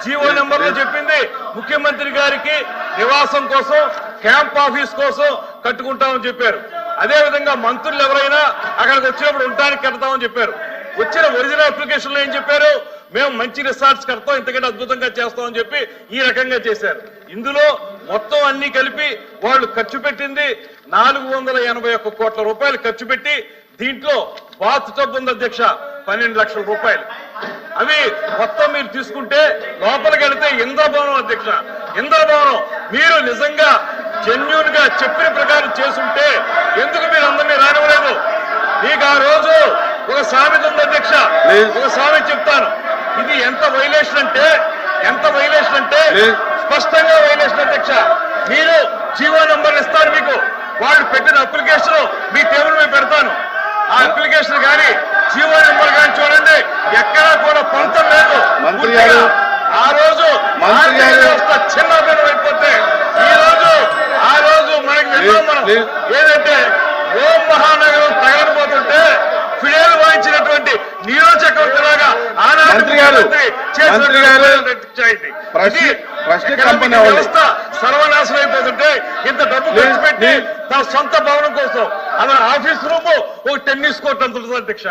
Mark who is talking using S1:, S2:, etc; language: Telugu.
S1: జీవో నెంబర్ లో చెప్పింది ముఖ్యమంత్రి గారికి నివాసం కోసం క్యాంప్ ఆఫీస్ కోసం కట్టుకుంటామని చెప్పారు. అదే విధంగా మంత్రులు ఎవరైనా అక్కడికి వచ్చినప్పుడు ఉండడానికి కడతామని చెప్పారు. వచ్చిన ఒరిజినల్ అప్లికేషన్ లో ఏం చెప్పారు? మేము మంచి రిసార్ట్స్ కడతాం, ఇంతకంటే అద్భుతంగా చేస్తామని చెప్పి ఈ రకంగా చేశారు. ఇందులో మొత్తం అన్ని కలిపి వాళ్ళు ఖర్చు పెట్టింది 481 కోట్ల రూపాయలు ఖర్చు పెట్టి దీంట్లో బాత్ టబ్ ఉంది అధ్యక్ష 12 లక్షల రూపాయలు. అవి మొత్తం మీరు తీసుకుంటే లోపలికి వెళితే ఇంద్రభవనం అధ్యక్ష, ఇంద్రభవనం మీరు నిజంగా జెన్యూన్ గా చెప్పిన ప్రకారం చేసుంటే ఎందుకు మీరు అందరినీ రానివ్వలేదు? మీకు ఆ రోజు ఒక సామెత ఉంది అధ్యక్ష, ఒక సామెత చెప్తాను. ఇది ఎంత వైలేషన్ అంటే స్పష్టంగా వైలేషన్ అధ్యక్ష. మీరు జీవో నంబర్ ఇస్తారు, మీకు వాళ్ళు పెట్టిన అప్లికేషన్ మీ టేబుల్ మీద పెడతాను. ఆ అప్లికేషన్ కానీ జీవో నెంబర్ కానీ చూడండి, ఎక్కడా కూడా పొంతం లేదు. ఆ రోజు చిన్నదనం అయిపోతే ఆ రోజు మనకి మనం ఏదంటే ఓం మహానగరం తగలబోతుంటే ఫిడేలు వాయించినటువంటి నీరో చక్రవర్తిలాగా వ్యవస్థ సర్వనాశనం అయిపోతుంటే ఇంత డబ్బు ఖర్చు పెట్టి తన సొంత భవనం కోసం అలా ఆఫీస్ రూమ్ ఒక టెన్నిస్ కోర్టు అంత అధ్యక్ష.